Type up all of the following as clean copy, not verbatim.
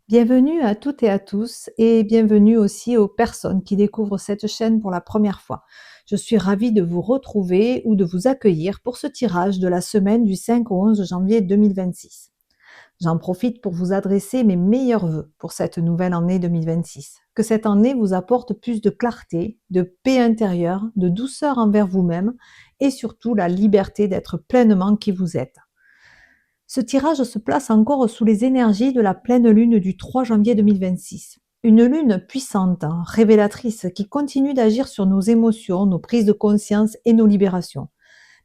Bienvenue à toutes et à tous et bienvenue aussi aux personnes qui découvrent cette chaîne pour la première fois. Je suis ravie de vous retrouver ou de vous accueillir pour ce tirage de la semaine du 5 au 11 janvier 2026. J'en profite pour vous adresser mes meilleurs vœux pour cette nouvelle année 2026. Que cette année vous apporte plus de clarté, de paix intérieure, de douceur envers vous-même et surtout la liberté d'être pleinement qui vous êtes. Ce tirage se place encore sous les énergies de la pleine lune du 3 janvier 2026. Une lune puissante, révélatrice, qui continue d'agir sur nos émotions, nos prises de conscience et nos libérations.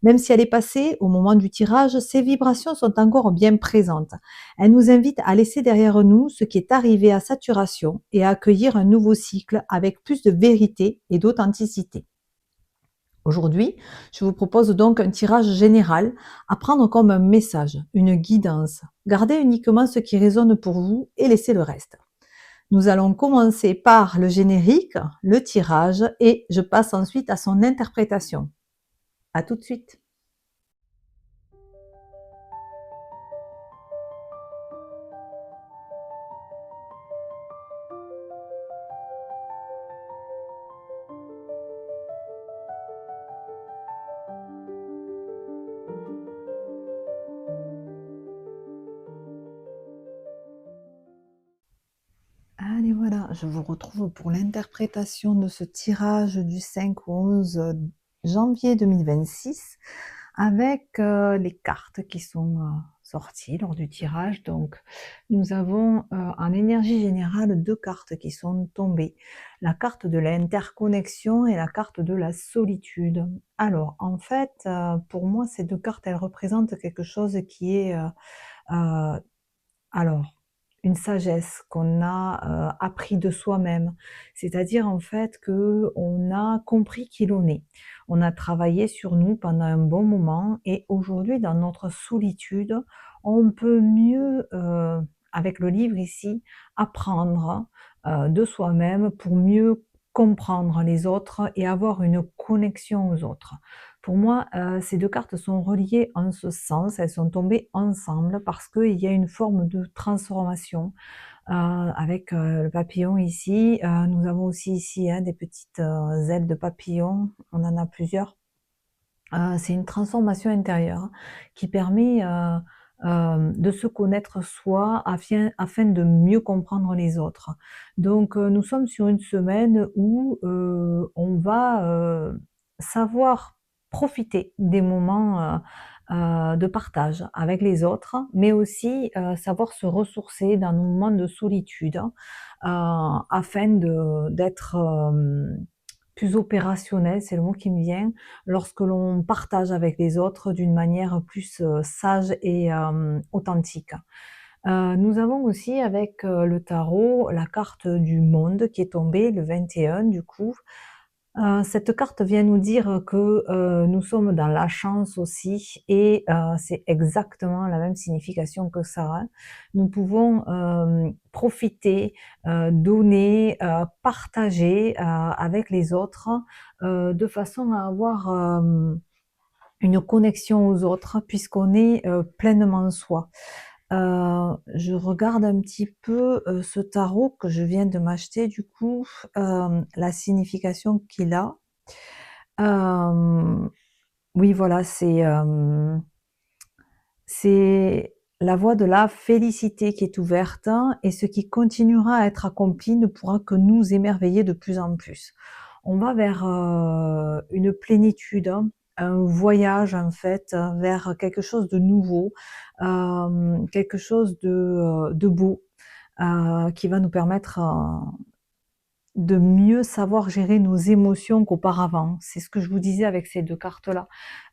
Même si elle est passée, au moment du tirage, ces vibrations sont encore bien présentes. Elles nous invitent à laisser derrière nous ce qui est arrivé à saturation et à accueillir un nouveau cycle avec plus de vérité et d'authenticité. Aujourd'hui, je vous propose donc un tirage général à prendre comme un message, une guidance. Gardez uniquement ce qui résonne pour vous et laissez le reste. Nous allons commencer par le générique, le tirage et je passe ensuite à son interprétation. À tout de suite. Allez voilà, je vous retrouve pour l'interprétation de ce tirage du 5 au 11 janvier 2026 avec les cartes qui sont sorties lors du tirage. Donc, nous avons en énergie générale deux cartes qui sont tombées. La carte de l'interconnexion et la carte de la solitude. Alors, en fait, pour moi, ces deux cartes, elles représentent quelque chose qui est euh, alors, une sagesse qu'on a, appris de soi-même. C'est-à-dire, en fait, que on a compris qui l'on est. On a travaillé sur nous pendant un bon moment et aujourd'hui, dans notre solitude, on peut mieux, avec le livre ici, apprendre, de soi-même pour mieux comprendre les autres et avoir une connexion aux autres. Pour moi, ces 2 cartes sont reliées en ce sens, elles sont tombées ensemble parce qu'il y a une forme de transformation, avec, le papillon ici. Nous avons aussi ici, hein, des petites, ailes de papillon, on en a plusieurs. C'est une transformation intérieure qui permet, de se connaître soi afin de mieux comprendre les autres. Donc, nous sommes sur une semaine où, on va, savoir profiter des moments, de partage avec les autres, mais aussi, savoir se ressourcer dans nos moments de solitude, afin d'être, plus opérationnel, c'est le mot qui me vient, lorsque l'on partage avec les autres d'une manière plus, sage et authentique. Nous avons aussi avec, le tarot, la carte du monde qui est tombée, le 21 du coup. Cette carte vient nous dire que, nous sommes dans la chance aussi et c'est exactement la même signification que ça, hein. Nous pouvons, profiter, donner, partager, avec les autres, de façon à avoir, une connexion aux autres puisqu'on est, pleinement soi. Je regarde un petit peu, ce tarot que je viens de m'acheter du coup, la signification qu'il a. Hem, oui voilà, c'est la voie de la félicité qui est ouverte, hein, et ce qui continuera à être accompli ne pourra que nous émerveiller de plus en plus. On va vers, une plénitude, hein, un voyage en fait, vers quelque chose de nouveau, quelque chose de beau, qui va nous permettre, de mieux savoir gérer nos émotions qu'auparavant. C'est ce que je vous disais avec ces 2 cartes-là.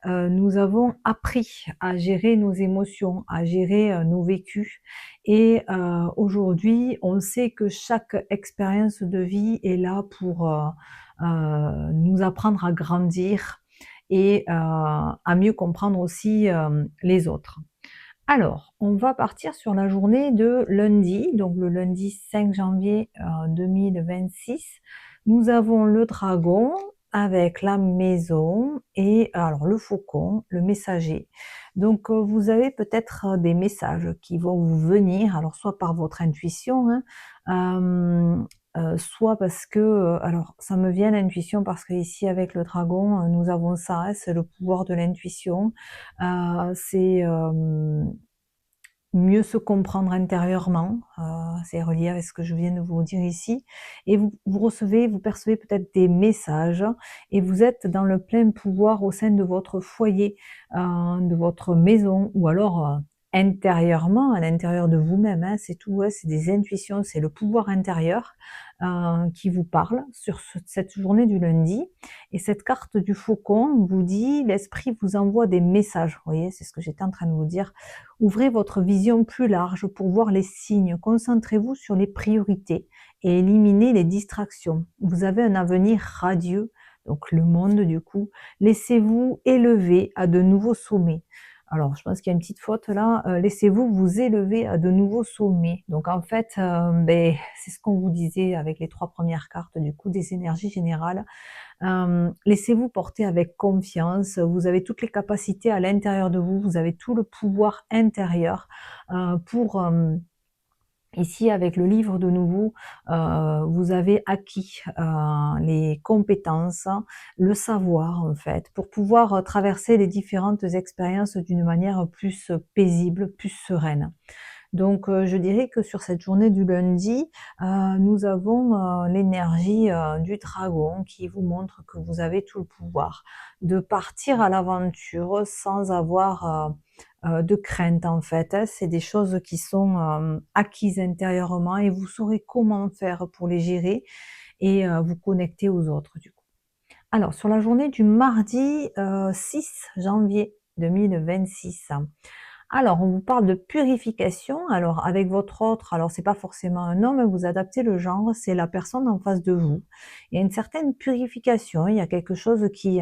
Nous avons appris à gérer nos émotions, à gérer, nos vécus et aujourd'hui, on sait que chaque expérience de vie est là pour, nous apprendre à grandir et à mieux comprendre aussi, les autres. Alors, on va partir sur la journée de lundi, donc le lundi 5 janvier 2026. Nous avons le dragon avec la maison et alors le faucon, le messager. Donc, vous avez peut-être, des messages qui vont vous venir, alors soit par votre intuition, hein, soit parce que, alors ça me vient l'intuition parce qu'ici avec le dragon, nous avons ça, hein, c'est le pouvoir de l'intuition. C'est, mieux se comprendre intérieurement, c'est relié avec ce que je viens de vous dire ici et vous recevez, vous percevez peut-être des messages et vous êtes dans le plein pouvoir au sein de votre foyer, de votre maison ou alors, intérieurement, à l'intérieur de vous-même, hein, c'est tout, ouais, c'est des intuitions, c'est le pouvoir intérieur, qui vous parle sur cette journée du lundi et cette carte du faucon vous dit: «L'esprit vous envoie des messages». Vous voyez, c'est ce que j'étais en train de vous dire. Ouvrez votre vision plus large pour voir les signes. Concentrez-vous sur les priorités et éliminez les distractions. Vous avez un avenir radieux, donc le monde du coup. Laissez-vous élever à de nouveaux sommets. Alors, je pense qu'il y a une petite faute là. Laissez-vous vous élever à de nouveaux sommets. Donc, en fait, c'est ce qu'on vous disait avec les trois premières cartes du coup des énergies générales. Laissez-vous porter avec confiance, vous avez toutes les capacités à l'intérieur de vous, vous avez tout le pouvoir intérieur, pour, ici avec le livre de nouveau, vous avez acquis, les compétences, le savoir en fait, pour pouvoir, traverser les différentes expériences d'une manière plus, paisible, plus sereine. Donc, je dirais que sur cette journée du lundi, nous avons, l'énergie, du dragon qui vous montre que vous avez tout le pouvoir de partir à l'aventure sans avoir, de crainte en fait, hein. C'est des choses qui sont, acquises intérieurement et vous saurez comment faire pour les gérer et vous connecter aux autres du coup. Alors sur la journée du mardi, 6 janvier 2026. Alors, on vous parle de purification. Alors, avec votre autre, alors c'est pas forcément un homme, vous adaptez le genre, c'est la personne en face de vous. Il y a une certaine purification, il y a quelque chose qui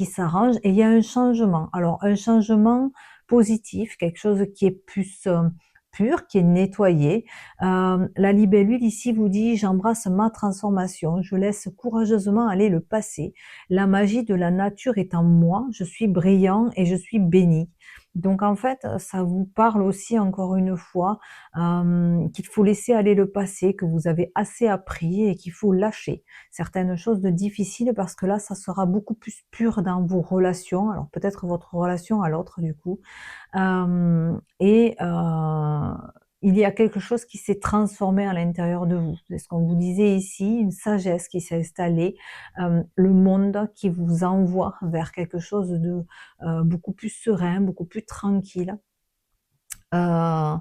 s'arrange et il y a un changement. Alors, un changement positif, quelque chose qui est plus pur, qui est nettoyé. La libellule ici vous dit, j'embrasse ma transformation, je laisse courageusement aller le passé. La magie de la nature est en moi, je suis brillant et je suis béni. Donc en fait, ça vous parle aussi encore une fois, qu'il faut laisser aller le passé, que vous avez assez appris et qu'il faut lâcher certaines choses de difficiles parce que là, ça sera beaucoup plus pur dans vos relations. Alors peut-être votre relation à l'autre du coup, et il y a quelque chose qui s'est transformé à l'intérieur de vous. C'est ce qu'on vous disait ici, une sagesse qui s'est installée, le monde qui vous envoie vers quelque chose de, beaucoup plus serein, beaucoup plus tranquille. Heu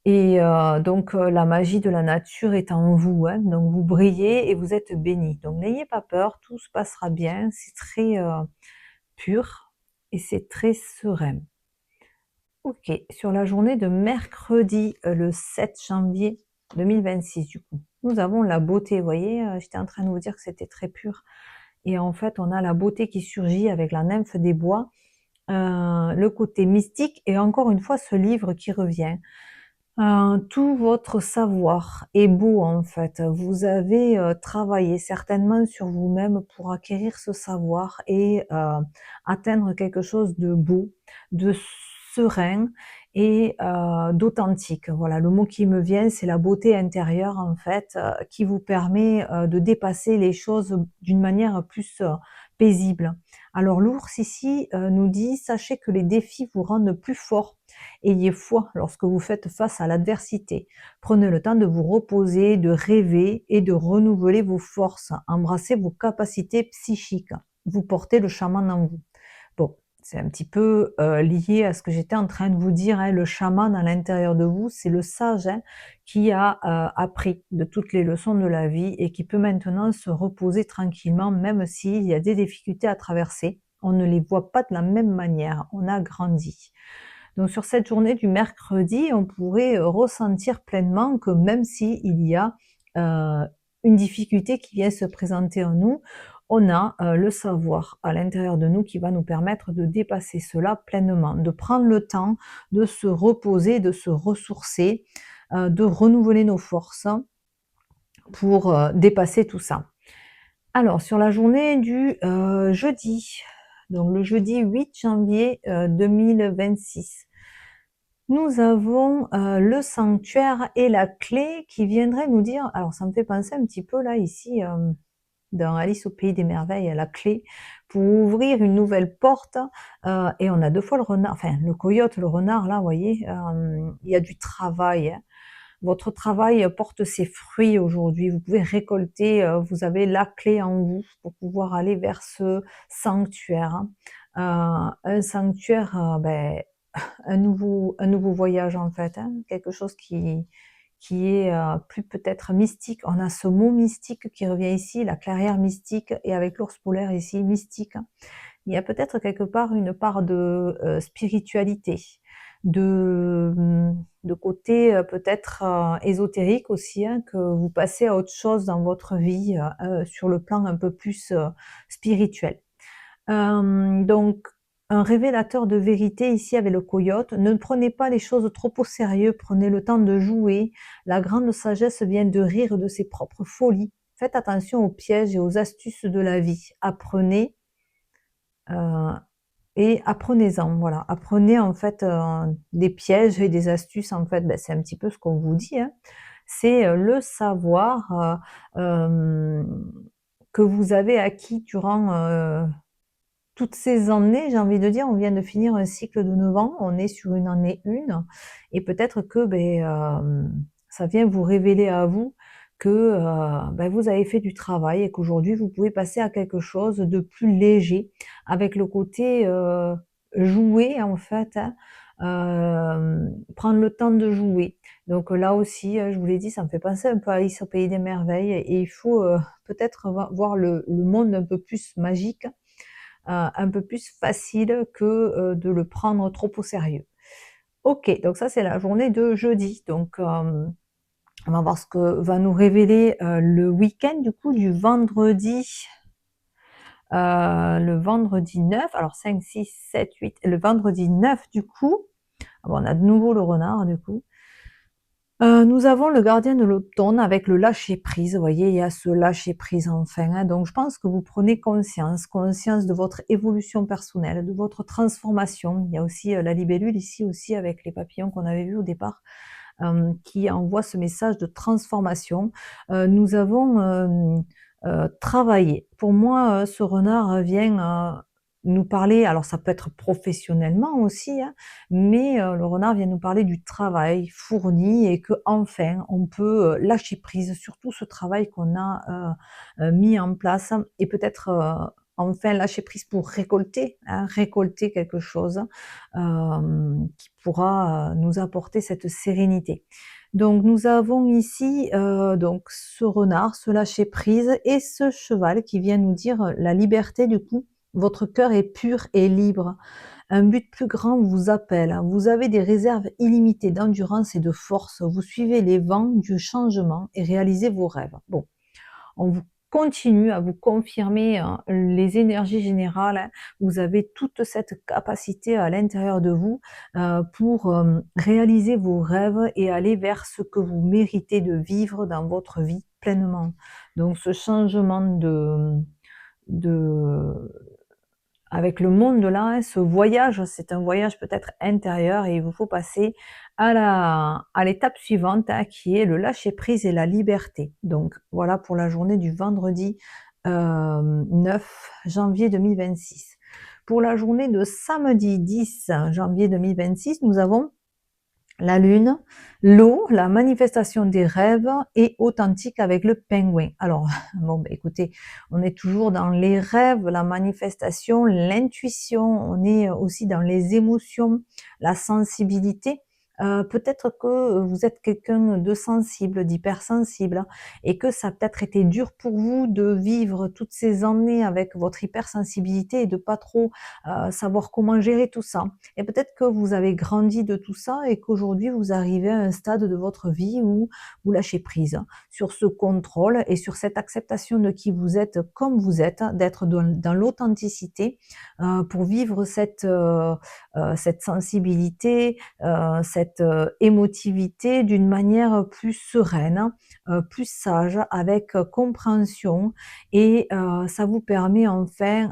et donc la magie de la nature est en vous, hein, donc vous brillez et vous êtes bénis. Donc n'ayez pas peur, tout se passera bien, c'est très, pur et c'est très serein. OK, sur la journée de mercredi, le 7 janvier 2026 du coup, nous avons la beauté. Vous voyez, j'étais en train de vous dire que c'était très pur et en fait, on a la beauté qui surgit avec la nymphe des bois, le côté mystique et encore une fois ce livre qui revient. Tout votre savoir est beau en fait. Vous avez, travaillé certainement sur vous-même pour acquérir ce savoir et atteindre quelque chose de beau, de serein et d'authentique. Voilà, le mot qui me vient, c'est la beauté intérieure en fait, qui vous permet, de dépasser les choses d'une manière plus, paisible. Alors l'ours ici, nous dit: «Sachez que les défis vous rendent plus fort. Ayez foi lorsque vous faites face à l'adversité. Prenez le temps de vous reposer, de rêver et de renouveler vos forces. Embrassez vos capacités psychiques. Vous portez le chaman en vous.» Bon, c'est un petit peu lié à ce que j'étais en train de vous dire, hein. Le chaman à l'intérieur de vous, c'est le sage, hein, qui a appris de toutes les leçons de la vie et qui peut maintenant se reposer tranquillement, même s'il y a des difficultés à traverser. On ne les voit pas de la même manière. On a grandi. Donc sur cette journée du mercredi, on pourrait, ressentir pleinement que même s'il y a, une difficulté qui vient se présenter en nous, on a, le savoir à l'intérieur de nous qui va nous permettre de dépasser cela pleinement, de prendre le temps de se reposer, de se ressourcer, de renouveler nos forces pour, dépasser tout ça. Alors sur la journée du, jeudi, donc le jeudi 8 janvier, 2026, nous avons, le sanctuaire et la clé qui viendraient nous dire alors ça me fait penser un petit peu là ici, dans Alice au pays des merveilles, la clé pour ouvrir une nouvelle porte, et on a 2 fois le renard, enfin le coyote, le renard là, vous voyez? Il y a du travail, hein. Votre travail porte ses fruits aujourd'hui. Vous pouvez récolter, vous avez la clé en vous pour pouvoir aller vers ce sanctuaire, hein. Un sanctuaire, un nouveau voyage en fait, hein, quelque chose qui est, plus peut-être mystique. On a ce mot mystique qui revient ici, la clairière mystique et avec l'ours polaire ici, mystique. Il y a peut-être quelque part une part de, spiritualité, de côté, peut-être, ésotérique aussi, hein, que vous passez à autre chose dans votre vie, sur le plan un peu plus, spirituel. Donc un révélateur de vérité ici avec le coyote. Ne prenez pas les choses trop au sérieux, prenez le temps de jouer. La grande sagesse vient de rire de ses propres folies. Faites attention aux pièges et aux astuces de la vie. Apprenez, heu et apprenez-en, voilà. Apprenez en fait, des pièges et des astuces en fait, c'est un petit peu ce qu'on vous dit, hein. C'est, le savoir, que vous avez acquis durant, toutes ces années, j'ai envie de dire. On vient de finir un cycle de 9 ans, on est sur une année 1 et peut-être que, ça vient vous révéler à vous que, vous avez fait du travail et qu'aujourd'hui vous pouvez passer à quelque chose de plus léger avec le côté, jouer en fait, hein, prendre le temps de jouer. Donc là aussi, je vous l'ai dit, ça me fait penser un peu à Alice au pays des merveilles et il faut, peut-être voir le monde un peu plus magique, un peu plus facile que, de le prendre trop au sérieux. OK, donc ça c'est la journée de jeudi. Donc, on va voir ce que va nous révéler, le week-end du coup du vendredi, le vendredi 9. Alors 5, 6, 7, 8. Le vendredi 9 du coup, ah bon, on a de nouveau le renard du coup. Nous avons le gardien de l'automne avec le lâcher prise. Vous voyez, il y a ce lâcher prise enfin, hein, donc je pense que vous prenez conscience de votre évolution personnelle, de votre transformation. Il y a aussi, la libellule ici aussi avec les papillons qu'on avait vus au départ, qui envoie ce message de transformation. Nous avons, travaillé. Pour moi, ce renard vient, nous parler, alors ça peut être professionnellement aussi, hein, mais le renard vient nous parler du travail fourni et qu'enfin on peut, lâcher prise sur tout ce travail qu'on a, mis en place et peut-être, enfin lâcher prise pour récolter, hein, récolter quelque chose, qui pourra, nous apporter cette sérénité. Donc nous avons ici, donc ce renard, ce lâcher prise et ce cheval qui vient nous dire, la liberté du coup. Votre cœur est pur et libre. Un but plus grand vous appelle, hein. Vous avez des réserves illimitées d'endurance et de force. Vous suivez les vents du changement et réalisez vos rêves. Bon, on vous continue à vous confirmer, hein, les énergies générales, hein. Vous avez toute cette capacité à l'intérieur de vous, pour, réaliser vos rêves et aller vers ce que vous méritez de vivre dans votre vie pleinement. Donc ce changement de avec le monde là, hein, ce voyage, c'est un voyage peut-être intérieur et il vous faut passer à l'étape suivante, hein, qui est le lâcher prise et la liberté. Donc voilà pour la journée du vendredi, 9 janvier 2026. Pour la journée de samedi 10 janvier 2026, nous avons la lune, l'eau, la manifestation des rêves et authentique avec le pingouin. Alors, bon, écoutez, on est toujours dans les rêves, la manifestation, l'intuition, on est aussi dans les émotions, la sensibilité. Peut-être que vous êtes quelqu'un de sensible, d'hypersensible, hein, et que ça a peut-être été dur pour vous de vivre toutes ces années avec votre hypersensibilité et de pas trop savoir comment gérer tout ça. Et peut-être que vous avez grandi de tout ça et qu'aujourd'hui vous arrivez à un stade de votre vie où vous lâchez prise sur ce contrôle et sur cette acceptation de qui vous êtes comme vous êtes, d'être dans l'authenticité, pour vivre cette sensibilité, cette, émotivité d'une manière plus sereine, plus sage, avec, compréhension et ça vous permet enfin,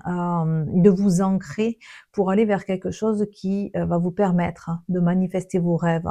de vous ancrer pour aller vers quelque chose qui, va vous permettre de manifester vos rêves,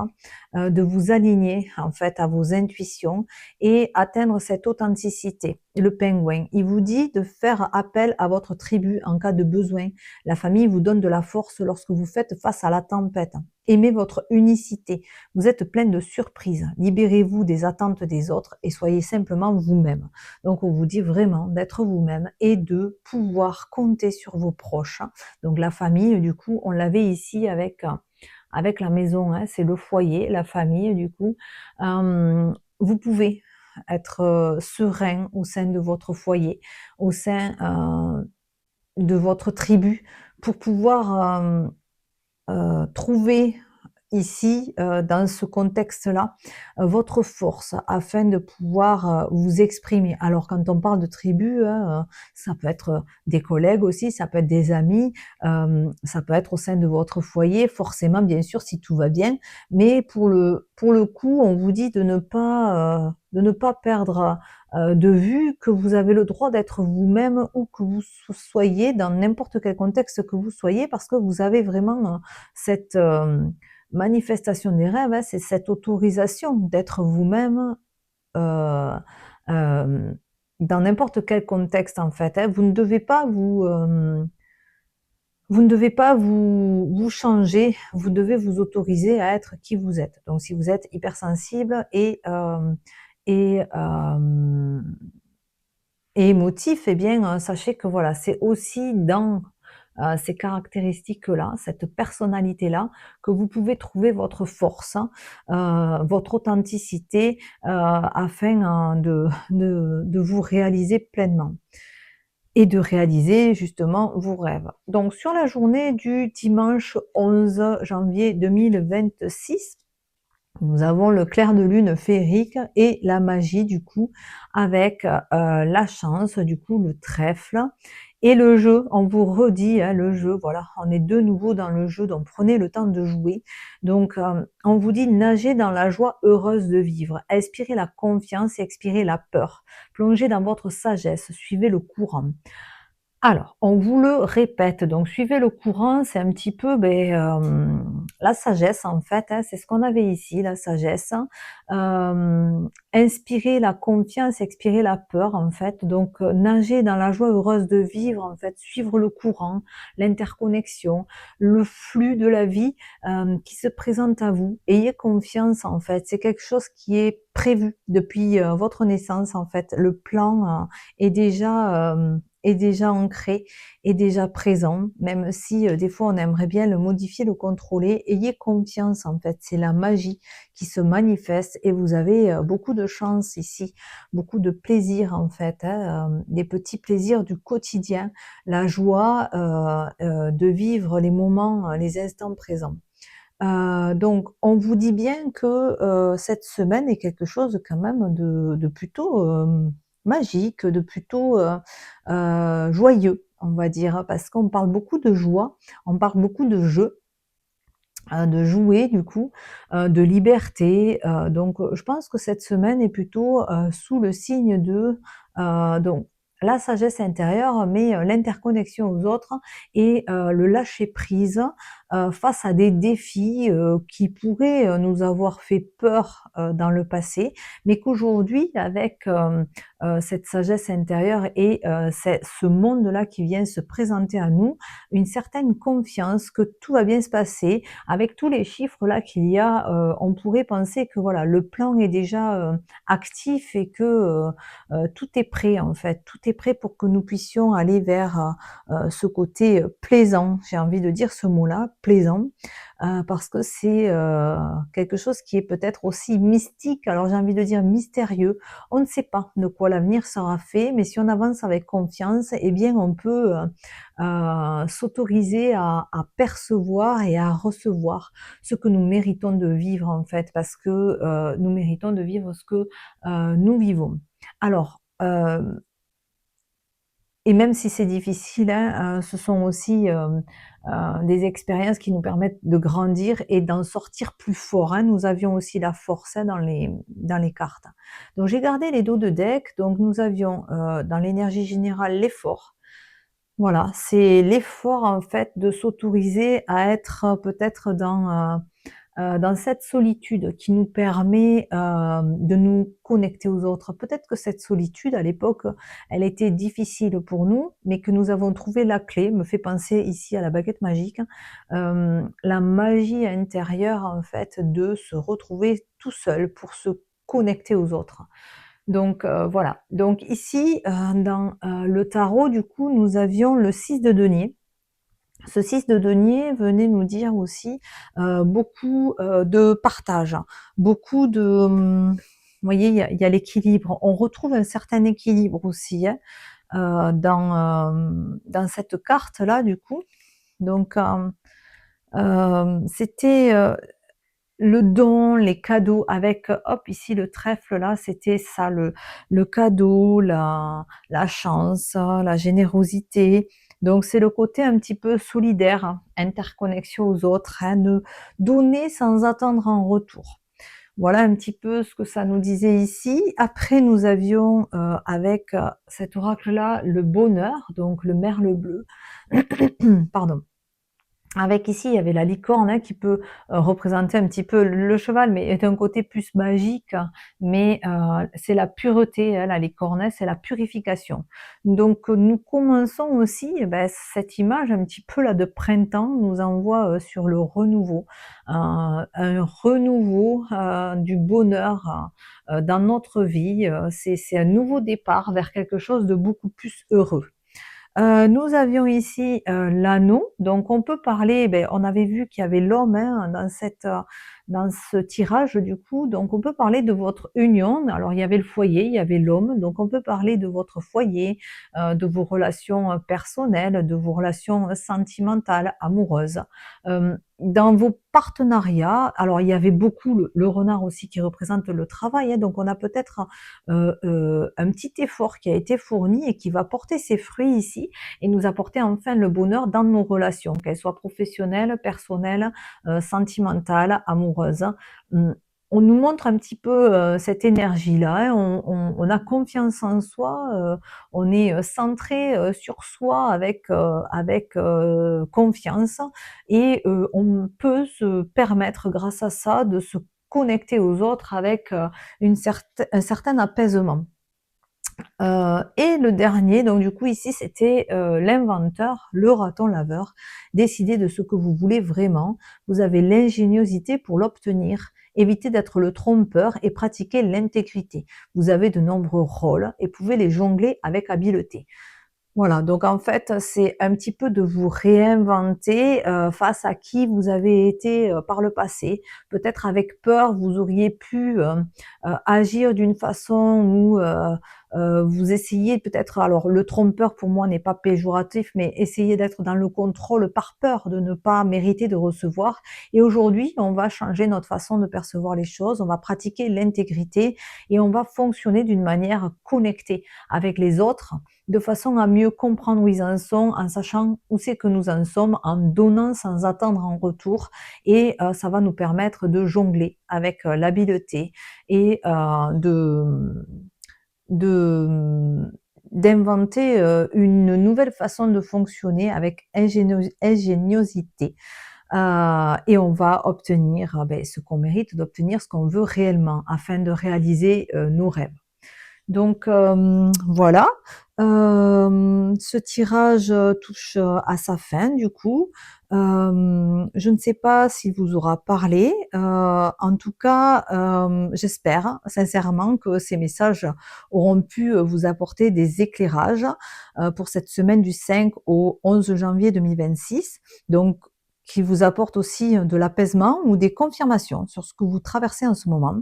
de vous aligner en fait à vos intuitions et atteindre cette authenticité. Le pingouin, il vous dit de faire appel à votre tribu en cas de besoin. La famille vous donne de la force lorsque vous faites face à la tempête. Aimez votre unicité. Vous êtes plein de surprises. Libérez-vous des attentes des autres et soyez simplement vous-même. Donc, on vous dit vraiment d'être vous-même et de pouvoir compter sur vos proches. Donc, la famille, du coup, on l'avait ici avec la maison, hein, c'est le foyer, la famille, du coup. Vous pouvez être serein au sein de votre foyer, au sein de votre tribu, pour pouvoir trouver ici, dans ce contexte-là, votre force afin de pouvoir, vous exprimer. Alors quand on parle de tribu, hein, ça peut être, des collègues aussi, ça peut être des amis, ça peut être au sein de votre foyer, forcément bien sûr si tout va bien. Mais pour le coup, on vous dit de ne pas perdre, de vue que vous avez le droit d'être vous-même où que vous soyez, dans n'importe quel contexte que vous soyez, parce que vous avez vraiment, cette, manifestation des rêves, hein, c'est cette autorisation d'être vous-même, heu, hem, dans n'importe quel contexte en fait, hein. Vous ne devez pas vous changer, vous devez vous autoriser à être qui vous êtes. Donc si vous êtes hypersensible et émotif, eh bien, sachez que voilà, c'est aussi dans, ces caractéristiques-là, cette personnalité-là, que vous pouvez trouver votre force, hein, votre authenticité, afin, de vous réaliser pleinement et de réaliser justement vos rêves. Donc sur la journée du dimanche 11 janvier 2026, nous avons le clair de lune féerique et la magie du coup avec, la chance, du coup le trèfle et le jeu. On vous redit, hein, le jeu, voilà, on est de nouveau dans le jeu, donc prenez le temps de jouer. Donc, on vous dit: «Nagez dans la joie heureuse de vivre, expirez la confiance, expirez la peur, plongez dans votre sagesse, suivez le courant». Alors, on vous le répète, donc suivez le courant, c'est un petit peu, la sagesse en fait, hein, c'est ce qu'on avait ici, la sagesse. Inspirez la confiance, expirez la peur en fait, donc nager dans la joie heureuse de vivre en fait, suivre le courant, l'interconnexion, le flux de la vie, qui se présente à vous. Ayez confiance en fait, c'est quelque chose qui est prévu depuis, votre naissance en fait. Le plan, est déjà ancré, est déjà présent, même si des fois on aimerait bien le modifier, le contrôler. Ayez confiance en fait, c'est la magie qui se manifeste et vous avez beaucoup de chance ici, beaucoup de plaisir en fait, hein, des petits plaisirs du quotidien, la joie de vivre les moments, les instants présents. Donc on vous dit bien que, cette semaine est quelque chose quand même de plutôt, magique, de plutôt, joyeux, on va dire. Parce qu'on parle beaucoup de joie, on parle beaucoup de jouer du coup, de liberté, donc je pense que cette semaine est plutôt, sous le signe de, donc la sagesse intérieure, mais l'interconnexion aux autres et le lâcher prise, face à des défis, qui pourraient, nous avoir fait peur, dans le passé, mais qu'aujourd'hui avec, cette sagesse intérieure et ce monde-là qui vient se présenter à nous, une certaine confiance que tout va bien se passer, avec tous les chiffres là qu'il y a, on pourrait penser que voilà, le plan est déjà, actif et que, tout est prêt en fait. Tout est prêt pour que nous puissions aller vers, ce côté, plaisant. J'ai envie de dire ce mot-là, plaisant, parce que c'est, quelque chose qui est peut-être aussi mystique. Alors j'ai envie de dire mystérieux. On ne sait pas de quoi l'avenir sera fait, mais si on avance avec confiance, eh bien on peut, s'autoriser à percevoir et à recevoir ce que nous méritons de vivre en fait, parce que, nous méritons de vivre ce que, nous vivons. Alors, et même si c'est difficile, hein, ce sont aussi, des expériences qui nous permettent de grandir et d'en sortir plus fort, hein. Nous avions aussi la force, hein, dans les cartes. Donc j'ai gardé les dos de deck, donc nous avions, dans l'énergie générale, l'effort. Voilà, c'est l'effort, en fait, de s'autoriser à être, peut-être dans cette solitude qui nous permet, de nous connecter aux autres. Peut-être que cette solitude, à l'époque, elle était difficile pour nous, mais que nous avons trouvé la clé, me fait penser ici à la baguette magique, la magie intérieure, en fait, de se retrouver tout seul pour se connecter aux autres. Donc voilà. Donc ici, dans, le tarot, du coup, nous avions le 6 de denier. Ce 6 de denier venait nous dire aussi, beaucoup, de partage, hein, beaucoup de, vous voyez, il y a l'équilibre. On retrouve un certain équilibre aussi, hein, dans cette carte-là, du coup. Donc, c'était, le don, les cadeaux avec, hop, ici le trèfle là, c'était ça, le cadeau, la chance, la générosité. Donc c'est le côté un petit peu solidaire, hein, interconnexion aux autres, hein, de donner sans attendre en retour. Voilà un petit peu ce que ça nous disait ici. Après nous avions, avec, cet oracle-là, le bonheur, donc le merle bleu. Pardon. Avec ici, il y avait la licorne, hein, qui peut, représenter un petit peu le cheval, mais est un côté plus magique, hein, mais c'est la pureté, hein, la licorne, hein, c'est la purification. Donc nous commençons aussi, eh beh, cette image un petit peu là de printemps nous envoie, sur le renouveau, un renouveau, du bonheur, dans notre vie, c'est un nouveau départ vers quelque chose de beaucoup plus heureux. Nous avions ici, l'anneau, donc on peut parler, beh, on avait vu qu'il y avait l'homme, hein, dans ce tirage du coup, donc on peut parler de votre union. Alors il y avait le foyer, il y avait l'homme, donc on peut parler de votre foyer, de vos relations, personnelles, de vos relations, sentimentales, amoureuses. Dans vos partenariats, alors il y avait beaucoup le renard aussi qui représente le travail, hein, donc on a peut-être, un petit effort qui a été fourni et qui va porter ses fruits ici et nous apporter enfin le bonheur dans nos relations, qu'elles soient professionnelles, personnelles, sentimentales, amoureuses. Mmh, on nous montre un petit peu, cette énergie-là, hein, on a confiance en soi, on est, centré, sur soi avec confiance et on peut se permettre grâce à ça de se connecter aux autres avec, un certain apaisement. Et le dernier, donc du coup ici c'était, l'inventeur, le raton laveur. Décidez de ce que vous voulez vraiment. Vous avez l'ingéniosité pour l'obtenir. Évitez d'être le trompeur et pratiquez l'intégrité. Vous avez de nombreux rôles et pouvez les jongler avec habileté. Voilà, donc en fait, c'est un petit peu de vous réinventer, face à qui vous avez été, par le passé. Peut-être avec peur, vous auriez pu, agir d'une façon où, vous essayez peut-être, alors le trompeur pour moi n'est pas péjoratif, mais essayer d'être dans le contrôle par peur de ne pas mériter de recevoir. Et aujourd'hui, on va changer notre façon de percevoir les choses, on va pratiquer l'intégrité et on va fonctionner d'une manière connectée avec les autres, de façon à mieux comprendre où ils en sont, en sachant où c'est que nous en sommes, en donnant sans attendre en retour. Et ça va nous permettre de jongler avec, l'habileté et de d'inventer, une nouvelle façon de fonctionner avec ingéniosité. Et on va obtenir, beh, ce qu'on mérite d'obtenir, ce qu'on veut réellement, afin de réaliser, nos rêves. Donc voilà, ce tirage, touche, à sa fin du coup. Je ne sais pas s'il vous aura parlé, en tout cas, j'espère sincèrement que ces messages auront pu, vous apporter des éclairages, pour cette semaine du 5 au 11 janvier 2026. Donc qui vous apporte aussi, de l'apaisement ou des confirmations sur ce que vous traversez en ce moment.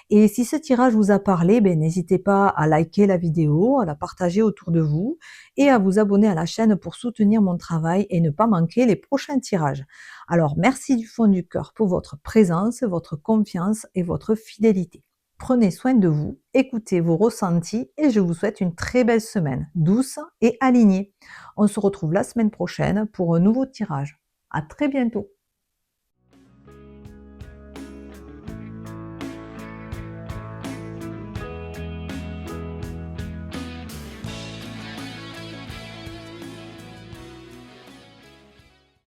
Et si ce tirage vous a parlé, ben, n'hésitez pas à liker la vidéo, à la partager autour de vous et à vous abonner à la chaîne pour soutenir mon travail et ne pas manquer les prochains tirages. Alors merci du fond du cœur pour votre présence, votre confiance et votre fidélité. Prenez soin de vous, écoutez vos ressentis et je vous souhaite une très belle semaine, douce et alignée. On se retrouve la semaine prochaine pour un nouveau tirage. À très bientôt.